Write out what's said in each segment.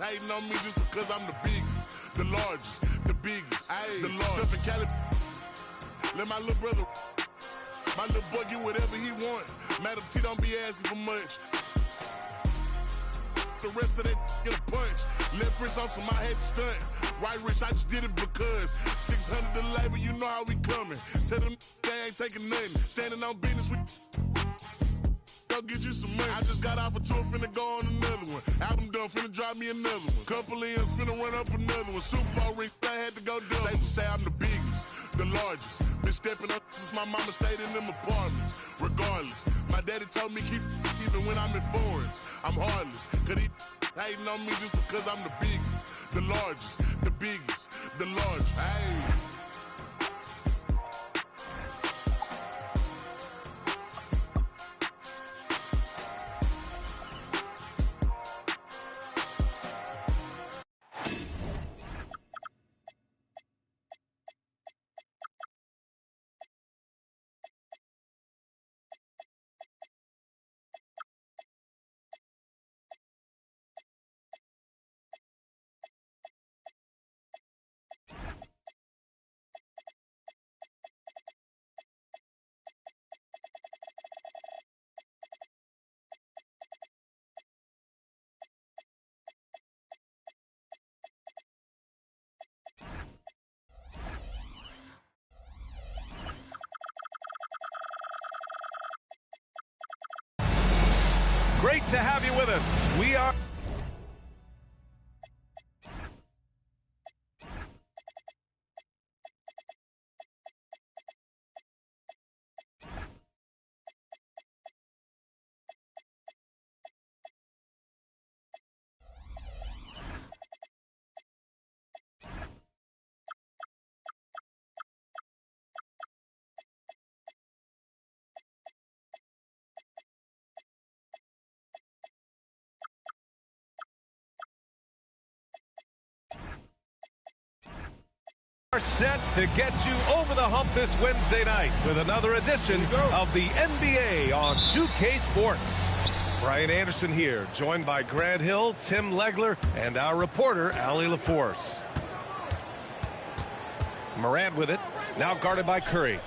hating on me just because I'm the biggest, the largest, the biggest, the largest. Stuff in Cali. Let my little brother, my little boy get whatever he want. Madam T don't be asking for much. The rest of that get a punch. Left wrist on some I had to stunt. Right wrist, I just did it because 600 the label, you know how we coming. Tell them they ain't taking nothing. Standing on business with go get you some money. I just got off a tour, finna go on another one. Album done, finna drop me another one. Couple M's, finna run up another one. Super Bowl ring, I had to go double. Safe to say I'm the biggest, the largest. Been stepping up since my mama stayed in them apartments. Regardless, my daddy told me keep even when I'm in foreigns. I'm heartless, cause he hating on me just because I'm the biggest, the largest, the biggest, the largest. Hey. Great to have you with us. We are... set to get you over the hump this Wednesday night with another edition of the NBA on 2K Sports. Brian Anderson here, joined by Grant Hill, Tim Legler, and our reporter, Allie LaForce. Morant with it, now guarded by Curry.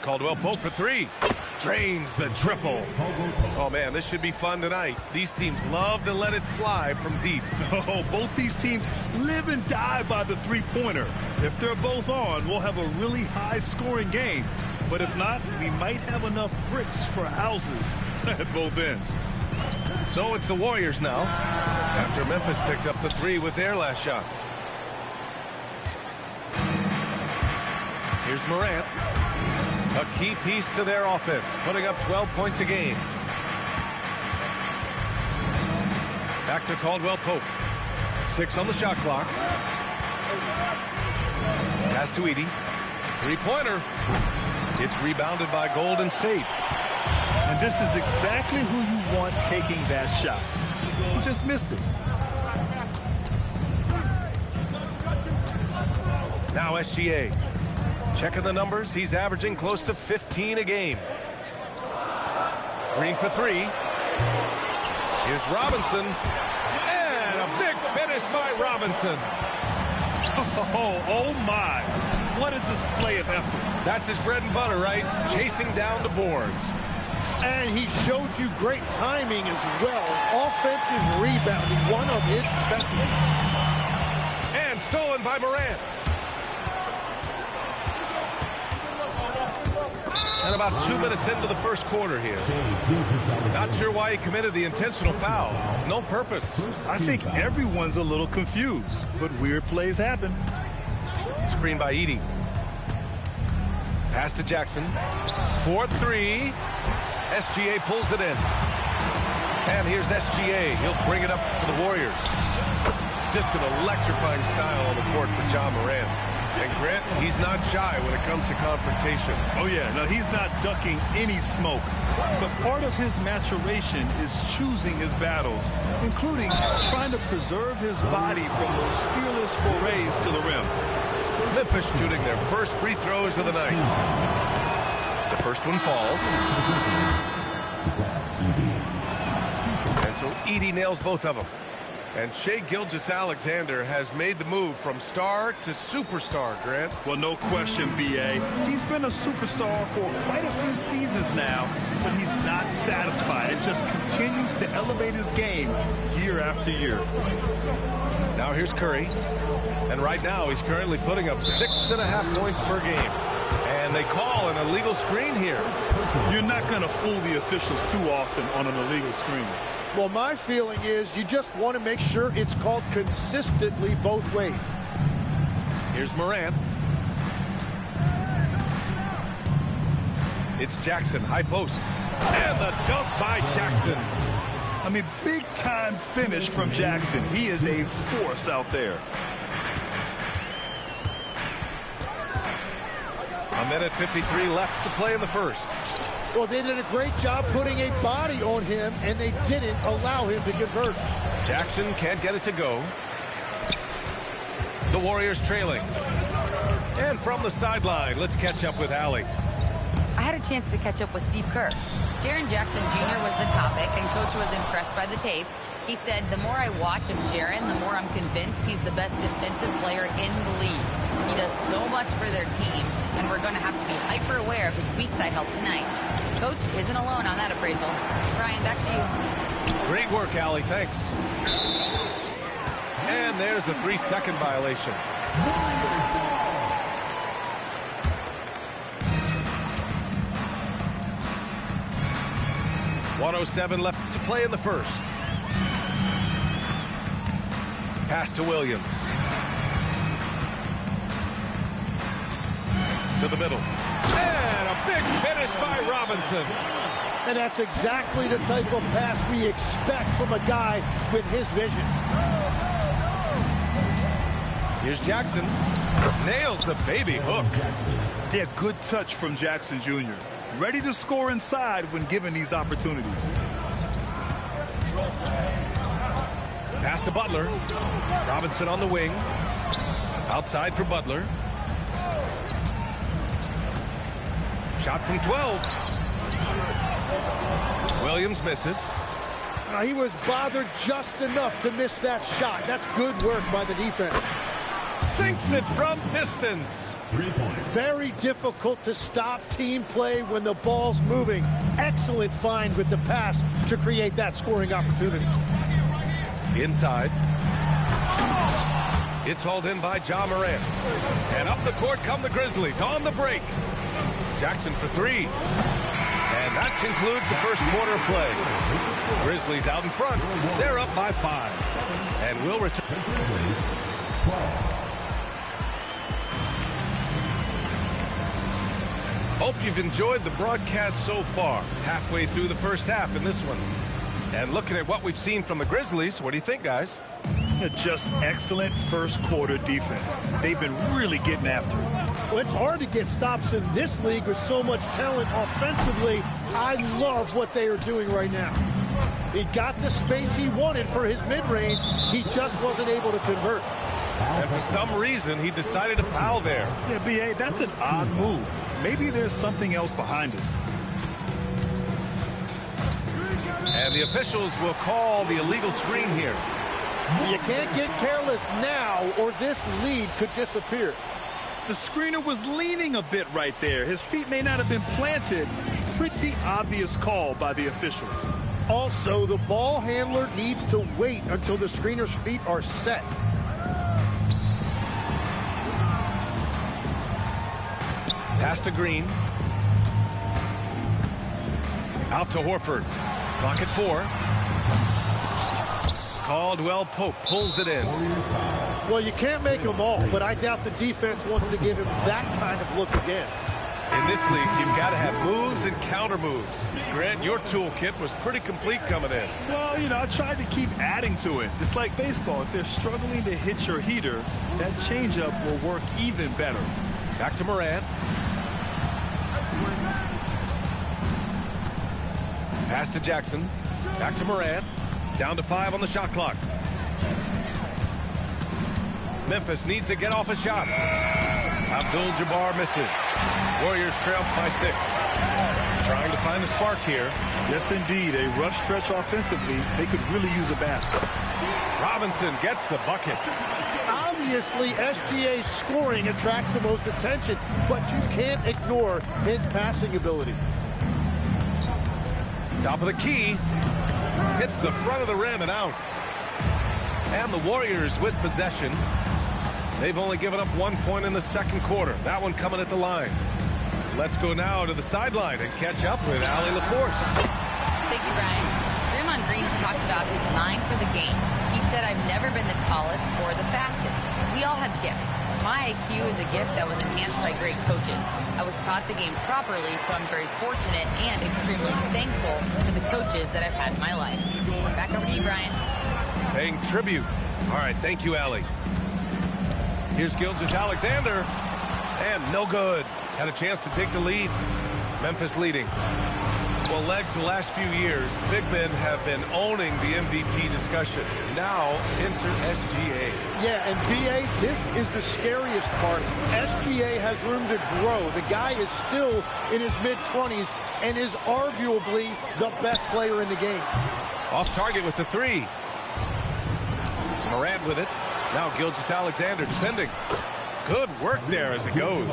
Caldwell Pope for three. Drains the triple. Oh, man, this should be fun tonight. These teams love to let it fly from deep. Oh, both these teams live and die by the three-pointer. If they're both on, we'll have a really high-scoring game. But if not, we might have enough bricks for houses at both ends. So it's the Warriors now, after Memphis picked up the three with their last shot. Here's Morant. A key piece to their offense, putting up 12 points a game. Back to Caldwell Pope. 6 on the shot clock. Pass to Edey. Three-pointer. It's rebounded by Golden State. And this is exactly who you want taking that shot. He just missed it. Now SGA. Checking the numbers, he's averaging close to 15 a game. Green for three. Here's Robinson. And a big finish by Robinson. Oh my. What a display of effort. That's his bread and butter, right? Chasing down the boards. And he showed you great timing as well. Offensive rebounding, one of his specialties. And stolen by Morant. And about 2 minutes into the first quarter here. Not sure why he committed the intentional foul. No purpose. I think everyone's a little confused, but weird plays happen. Screen by Edey. Pass to Jackson. 4-3. SGA pulls it in. And here's SGA. He'll bring it up for the Warriors. Just an electrifying style on the court for Ja Morant. And Grant, he's not shy when it comes to confrontation. Oh, yeah. No, he's not ducking any smoke. But part of his maturation is choosing his battles, including trying to preserve his body from those fearless forays to the rim. Memphis shooting their first free throws of the night. The first one falls. And so So Edey nails both of them. And Shai Gilgeous-Alexander has made the move from star to superstar, Grant. Well, no question, B.A. He's been a superstar for quite a few seasons now, but he's not satisfied. It just continues to elevate his game year after year. Now here's Curry. And right now he's currently putting up 6.5 points per game. And they call an illegal screen here. You're not going to fool the officials too often on an illegal screen. Well, my feeling is you just want to make sure it's called consistently both ways. Here's Morant. It's Jackson, high post. And the dunk by Jackson. I mean, big-time finish from Jackson. He is a force out there. A minute 53 left to play in the first. Well, they did a great job putting a body on him, and they didn't allow him to convert. Jackson can't get it to go. The Warriors trailing. And from the sideline, let's catch up with Allie. I had a chance to catch up with Steve Kerr. Jaren Jackson Jr. was the topic, and Coach was impressed by the tape. He said, the more I watch of Jaren, the more I'm convinced he's the best defensive player in the league. He does so much for their team, and we're going to have to be hyper-aware of his weak side help tonight. Coach isn't alone on that appraisal. Brian, back to you. Great work, Allie. Thanks. And there's a 3-second violation. .107 left to play in the first. Pass to Williams. To the middle. And a big finish by Robinson. And that's exactly the type of pass we expect from a guy with his vision. Here's Jackson. Nails the baby hook. Yeah, good touch from Jackson Jr. Ready to score inside when given these opportunities. Pass to Butler. Robinson on the wing. Outside for Butler. Shot from 12. Williams misses. He was bothered just enough to miss that shot. That's good work by the defense. Sinks it from distance. 3 points. Very difficult to stop team play when the ball's moving. Excellent find with the pass to create that scoring opportunity. Inside. It's hauled in by Ja Morant. And up the court come the Grizzlies on the break. Jackson for 3. And that concludes the first quarter of play. Grizzlies out in front. They're up by 5. And we'll return. Hope you've enjoyed the broadcast so far. Halfway through the first half in this one. And looking at what we've seen from the Grizzlies, what do you think, guys? Just excellent first quarter defense. They've been really getting after it. Well, it's hard to get stops in this league with so much talent offensively. I love what they are doing right now. He got the space he wanted for his mid-range. He just wasn't able to convert. And for some reason, he decided to foul there. Yeah, B.A., that's an odd move. Maybe there's something else behind it. And the officials will call the illegal screen here. You can't get careless now, or this lead could disappear. The screener was leaning a bit right there. His feet may not have been planted. Pretty obvious call by the officials. Also, the ball handler needs to wait until the screener's feet are set. Pass to Green. Out to Horford. Clock at 4. Caldwell Pope pulls it in. Well, you can't make them all, but I doubt the defense wants to give him that kind of look again. In this league, you've got to have moves and counter moves. Grant, your toolkit was pretty complete coming in. Well, you know, I tried to keep adding to it. It's like baseball. If they're struggling to hit your heater, that changeup will work even better. Back to Morant. Pass to Jackson. Back to Morant. Down to 5 on the shot clock. Memphis needs to get off a shot. Abdul-Jabbar misses. Warriors trail by 6. Trying to find the spark here. Yes, indeed. A rough stretch offensively. They could really use a basket. Robinson gets the bucket. Obviously, SGA's scoring attracts the most attention, but you can't ignore his passing ability. Top of the key. Hits the front of the rim and out. And the Warriors with possession. They've only given up 1 point in the second quarter. That one coming at the line. Let's go now to the sideline and catch up with Allie LaForce. Thank you, Brian. Draymond Green's talked about his mind for the game. He said, I've never been the tallest or the fastest. We all have gifts. My IQ is a gift that was enhanced by great coaches. I was taught the game properly, so I'm very fortunate and extremely thankful for the coaches that I've had in my life. Back over to you, Brian. Paying tribute. All right, thank you, Allie. Here's Gilgeous-Alexander. And no good. Had a chance to take the lead. Memphis leading. Well, Legs, the last few years, big men have been owning the MVP discussion. Now, enter SGA. Yeah, and BA, this is the scariest part. SGA has room to grow. The guy is still in his mid-20s and is arguably the best player in the game. Off target with the three. Morant with it. Now Gilgeous-Alexander defending. Good work there as it goes.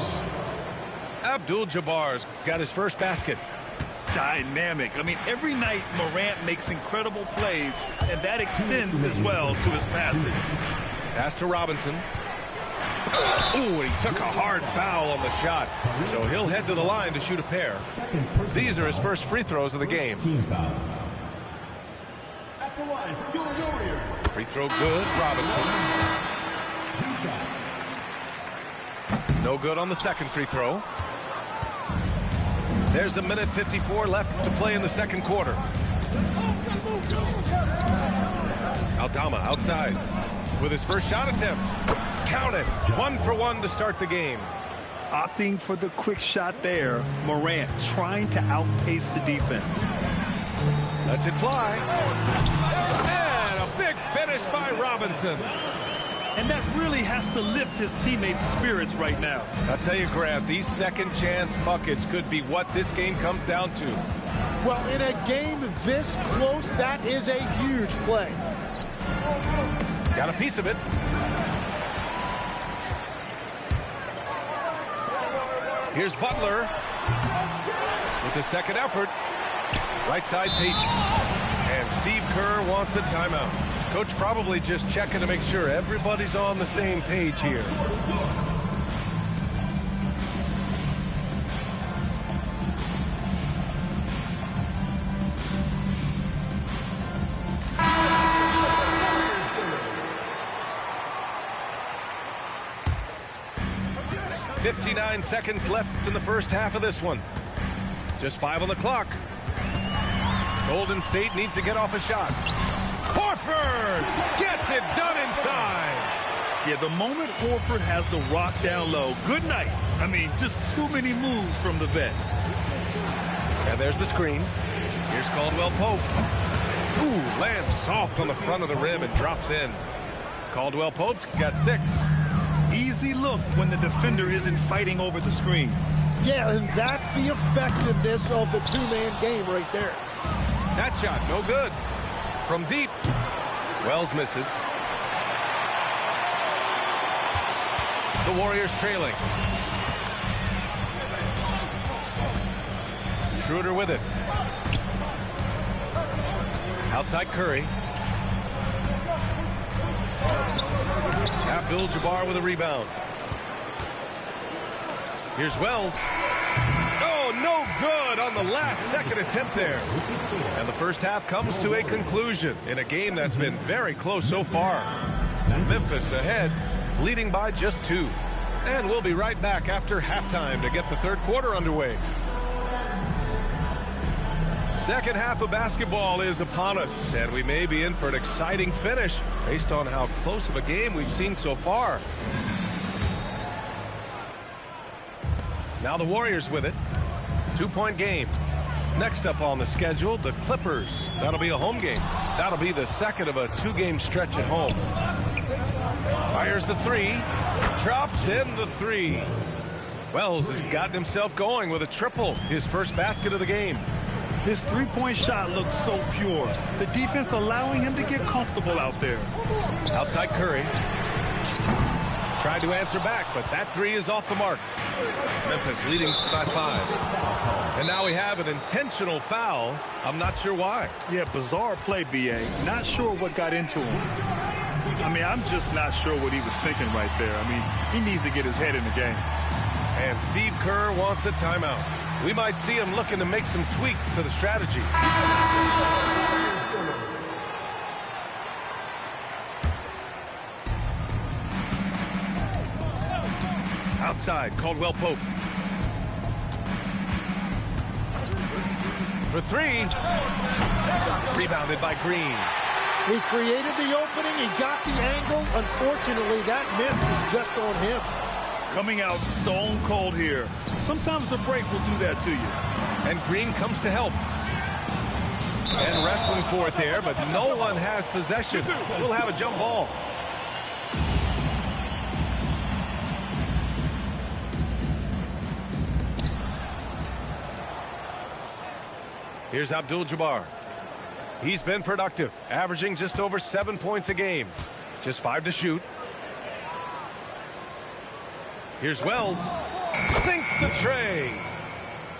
Abdul-Jabbar's got his first basket. Dynamic. I mean, every night Morant makes incredible plays, and that extends as well to his passing. Pass to Robinson. Ooh, and he took a hard foul on the shot. So he'll head to the line to shoot a pair. These are his first free throws of the game. Free throw good, Robinson. No good on the second free throw. There's 1:54 left to play in the second quarter. Aldama outside with his first shot attempt. Count it. 1 for 1 to start the game. Opting for the quick shot there. Morant trying to outpace the defense. Lets it fly. And a big finish by Robinson. And that really has to lift his teammates' spirits right now. I'll tell you, Grant, these second chance buckets could be what this game comes down to. Well, in a game this close, that is a huge play. Got a piece of it. Here's Butler with the second effort. Right side Payton. And Steve Kerr wants a timeout. Coach probably just checking to make sure everybody's on the same page here. "59 seconds left in the first half of this one. Just 5 on the clock. Golden State needs to get off a shot. Horford gets it done inside. Yeah, the moment Horford has the rock down low, good night. I mean, just too many moves from the vet. And there's the screen. Here's Caldwell Pope. Ooh, lands soft on the front of the rim and drops in. Caldwell Pope's got 6. Easy look when the defender isn't fighting over the screen. Yeah, and that's the effectiveness of the two-man game right there. That shot, no good. From deep. Wells misses. The Warriors trailing. Schroeder with it. Outside Curry. Abdul-Jabbar with a rebound. Here's Wells. Oh, no good on the last second attempt there. And the first half comes to a conclusion in a game that's been very close so far. Memphis ahead, leading by just 2. And we'll be right back after halftime to get the third quarter underway. Second half of basketball is upon us, and we may be in for an exciting finish based on how close of a game we've seen so far. Now the Warriors with it. 2-point game. Next up on the schedule, the Clippers. That'll be a home game. That'll be the second of a 2-game stretch at home. Fires the 3. Drops in the 3. Wells has gotten himself going with a triple. His first basket of the game. His three-point shot looks so pure. The defense allowing him to get comfortable out there. Outside Curry. Tried to answer back, but that three is off the mark. Memphis leading by 5. And now we have an intentional foul. I'm not sure why. Yeah, bizarre play, B.A. Not sure what got into him. I mean, I'm just not sure what he was thinking right there. I mean, he needs to get his head in the game. And Steve Kerr wants a timeout. We might see him looking to make some tweaks to the strategy. Outside, Caldwell Pope. For 3. Rebounded by Green. He created the opening. He got the angle. Unfortunately, that miss was just on him. Coming out stone cold here. Sometimes the break will do that to you. And Green comes to help. And wrestling for it there, but no one has possession. We'll have a jump ball. Here's Abdul-Jabbar. He's been productive, averaging just over 7 points a game. Just 5 to shoot. Here's Wells. Sinks the tray.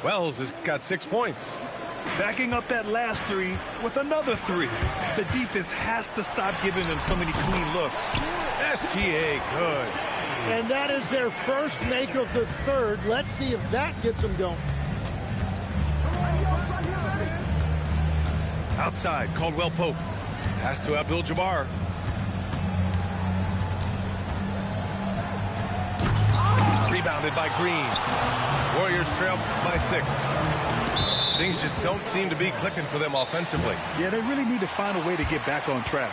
Wells has got 6 points. Backing up that last three with another 3. The defense has to stop giving them so many clean looks. SGA good. And that is their first make of the third. Let's see if that gets them going. Outside, Caldwell Pope. Pass to Abdul-Jabbar. Rebounded by Green. Warriors trail by 6. Things just don't seem to be clicking for them offensively. Yeah, they really need to find a way to get back on track.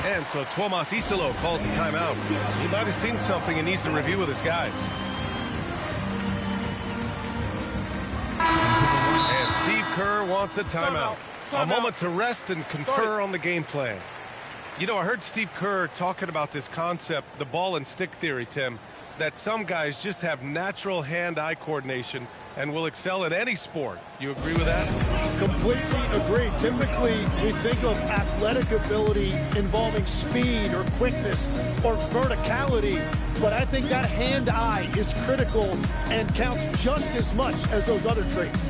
And so Tuomas Isalo calls the timeout. He might have seen something and needs to review with his guys. And Steve Kerr wants a timeout. A moment to rest and confer on the game plan. You know, I heard Steve Kerr talking about this concept, the ball and stick theory, Tim, that some guys just have natural hand-eye coordination and will excel in any sport. You agree with that? Completely agree. Typically, we think of athletic ability involving speed or quickness or verticality, but I think that hand-eye is critical and counts just as much as those other traits.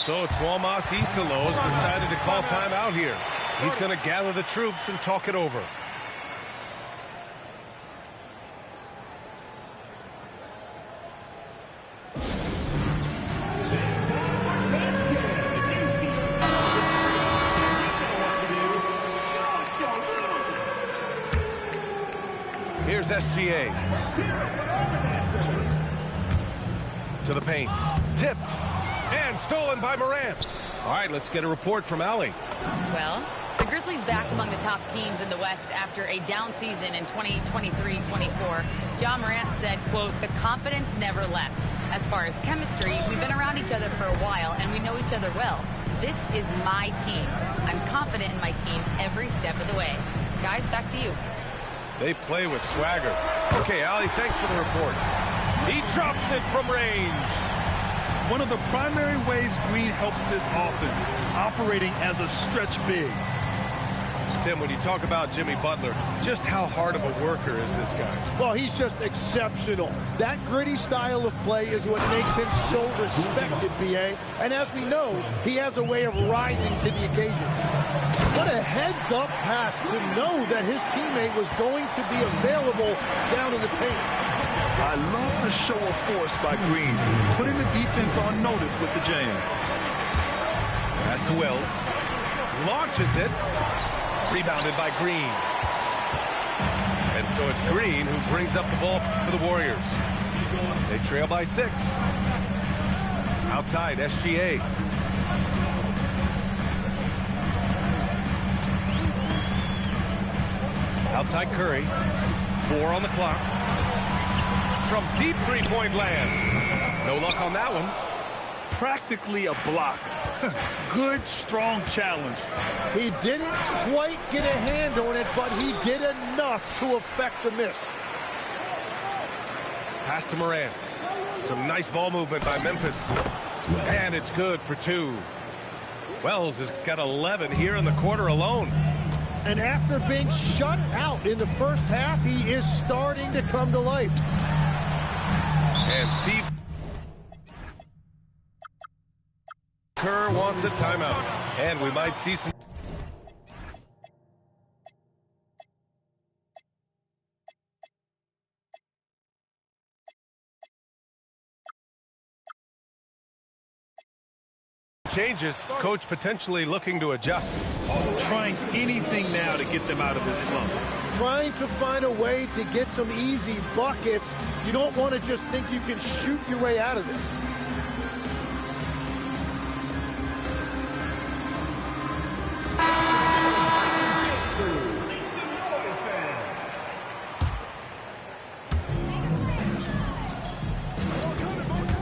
So Tuomas Isolos decided to call timeout here. He's going to gather the troops and talk it over. Here's SGA. To the paint. Tipped. And stolen by Morant. All right, let's get a report from Allie. Well, the Grizzlies back among the top teams in the West after a down season in 2023-24. Ja Morant said, quote, "The confidence never left. As far as chemistry, we've been around each other for a while and we know each other well. This is my team. I'm confident in my team every step of the way." Guys, back to you. They play with swagger. Okay, Allie, thanks for the report. He drops it from range. One of the primary ways Green helps this offense, operating as a stretch big. Tim, when you talk about Jimmy Butler, just how hard of a worker is this guy? Well, he's just exceptional. That gritty style of play is what makes him so respected, B.A. And as we know, he has a way of rising to the occasion. What a heads-up pass to know that his teammate was going to be available down in the paint. I love the show of force by Green, putting the defense on notice with the jam. Pass to Wells. Launches it. Rebounded by Green. And so it's Green who brings up the ball for the Warriors. They trail by 6. Outside, SGA. Outside Curry. 4 on the clock. From deep three-point land. No luck on that one. Practically a block. Good, strong challenge. He didn't quite get a hand on it, but he did enough to affect the miss. Pass to Morant. Some nice ball movement by Memphis. And it's good for 2. Wells has got 11 here in the quarter alone. And after being shut out in the first half, he is starting to come to life. And Steve Kerr wants a timeout. And we might see some changes. Coach potentially looking to adjust. Trying anything now to get them out of this slump. Trying to find a way to get some easy buckets. You don't want to just think you can shoot your way out of this.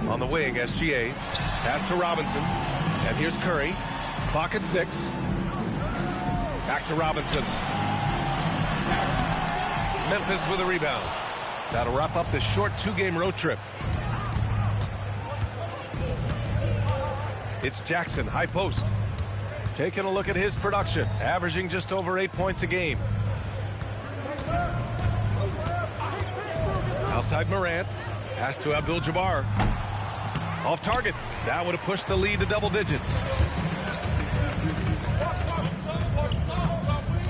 On the wing, SGA. Pass to Robinson. And here's Curry. Clock at 6. Back to Robinson. Memphis with a rebound. That'll wrap up this short 2-game road trip. It's Jackson, high post. Taking a look at his production, averaging just over 8 points a game. Outside Morant. Pass to Abdul-Jabbar. Off target. That would have pushed the lead to double digits.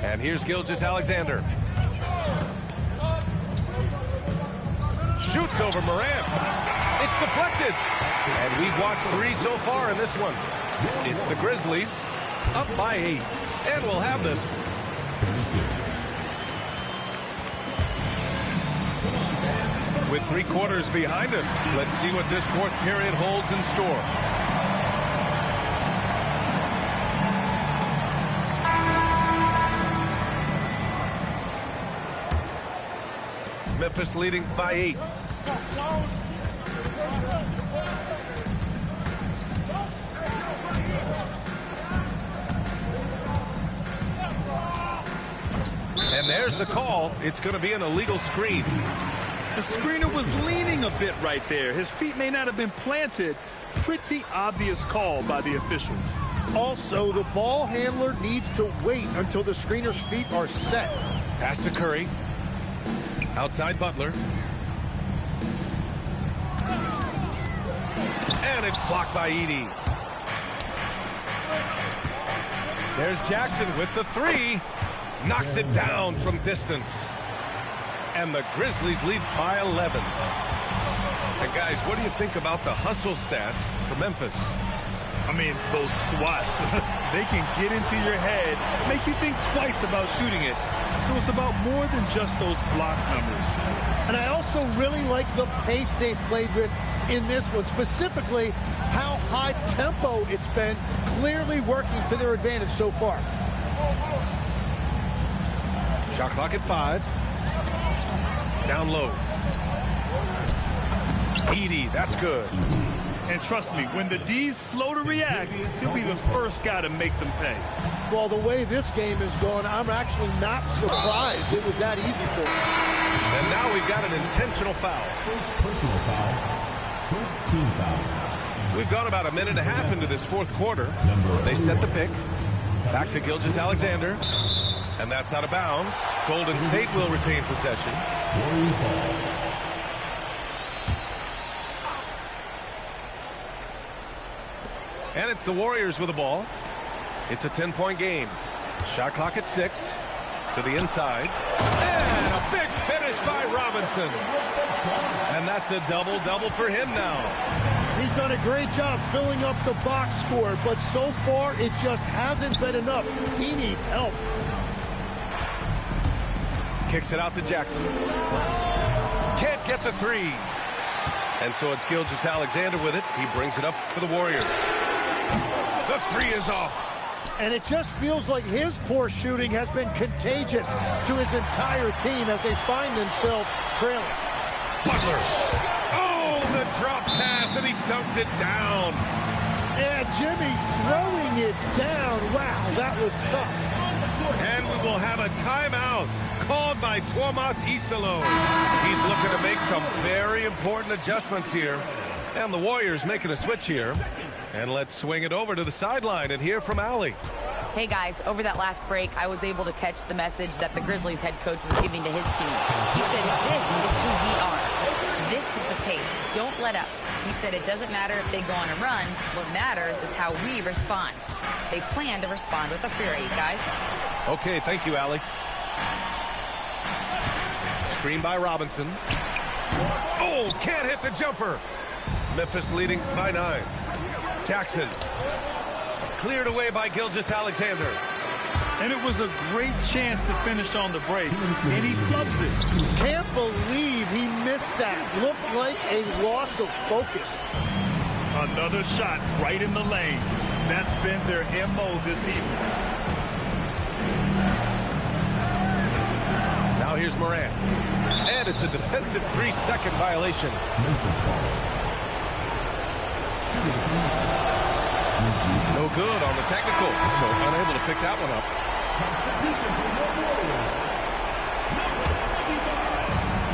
And here's Gilgeous-Alexander. Shoots over Morant. It's deflected. And we've watched 3 so far in this one. It's the Grizzlies up by 8. And we'll have this. With 3 quarters behind us, let's see what this 4th period holds in store. Memphis leading by 8. And there's the call. It's going to be an illegal screen. The screener was leaning a bit right there. His feet may not have been planted. Pretty obvious call by the officials. Also, the ball handler needs to wait until the screener's feet are set. Pass to Curry. Outside Butler. And it's blocked by Edey. There's Jackson with the three. Knocks it down from distance. And the Grizzlies lead by 11. And guys, what do you think about the hustle stats for Memphis? I mean, those swats, they can get into your head, make you think twice about shooting it. So it's about more than just those block numbers. And I also really like the pace they've played with in this one, specifically how high tempo it's been, clearly working to their advantage so far. Shot clock at 5. Down low. Edey, that's good. And trust me, when the D's slow to react, he'll be the first guy to make them pay. Well, the way this game is going, I'm actually not surprised it was that easy for him. And now we've got an intentional foul. First personal foul. First team foul. We've gone about a minute and a half into this fourth quarter. They set the pick. Back to Gilgeous-Alexander. And that's out of bounds. Golden State will retain possession. Warriors ball. And it's the Warriors with the ball. It's a 10-point game. Shot clock at 6. To the inside. And a big finish by Robinson. And that's a double-double for him now. He's done a great job filling up the box score, but so far it just hasn't been enough. He needs help. Kicks it out to Jackson. Can't get the three. And so it's Gilgeous-Alexander with it. He brings it up for the Warriors. The three is off. And it just feels like his poor shooting has been contagious to his entire team as they find themselves trailing. Butler. Oh, the drop pass, and he dunks it down. And Jimmy throwing it down. Wow, that was tough. And we will have a timeout called by Tuomas Isalo. He's looking to make some very important adjustments here. And the Warriors making a switch here. And let's swing it over to the sideline and hear from Allie. Hey guys, over that last break, I was able to catch the message that the Grizzlies head coach was giving to his team. He said, this is who we are. This is the pace. Don't let up. He said it doesn't matter if they go on a run. What matters is how we respond. They plan to respond with a fury, guys. Okay, thank you, Allie. Screen by Robinson. Oh, can't hit the jumper. Memphis leading by 9. Jackson. Cleared away by Gilgeous-Alexander. And it was a great chance to finish on the break, and he flubs it. Can't believe he missed that. Looked like a loss of focus. Another shot right in the lane. That's been their MO this evening. Now here's Morant. And it's a defensive 3-second violation. Memphis ball. No good on the technical, so unable to pick that one up.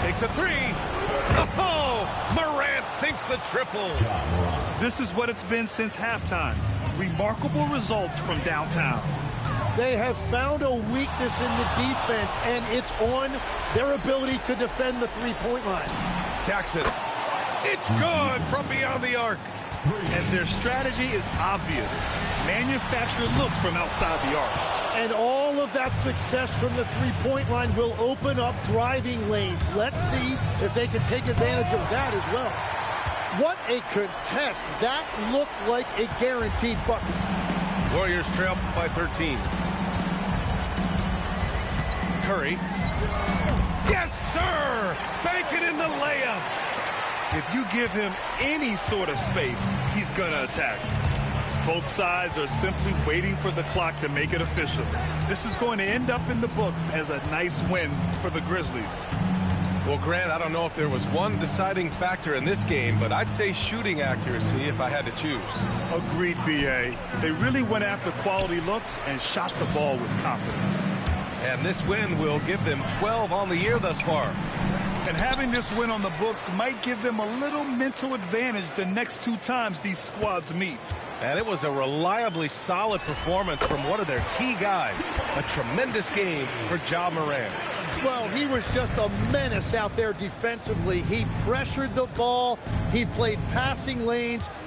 Takes a 3. Oh, Morant sinks the triple. This is what it's been since halftime. Remarkable results from downtown. They have found a weakness in the defense, and it's on their ability to defend the three-point line. Jackson. It's good from beyond the arc. And their strategy is obvious. Manufacture looks from outside the arc. And all of that success from the three-point line will open up driving lanes. Let's see if they can take advantage of that as well. What a contest. That looked like a guaranteed bucket. Warriors trail by 13. Curry. Yes, sir! Bank it in the layup. If you give him any sort of space, he's going to attack. Both sides are simply waiting for the clock to make it official. This is going to end up in the books as a nice win for the Grizzlies. Well, Grant, I don't know if there was one deciding factor in this game, but I'd say shooting accuracy if I had to choose. Agreed, B.A. They really went after quality looks and shot the ball with confidence. And this win will give them 12 on the year thus far. And having this win on the books might give them a little mental advantage the next 2 times these squads meet. And it was a reliably solid performance from one of their key guys. A tremendous game for Ja Morant. Well, he was just a menace out there defensively. He pressured the ball. He played passing lanes.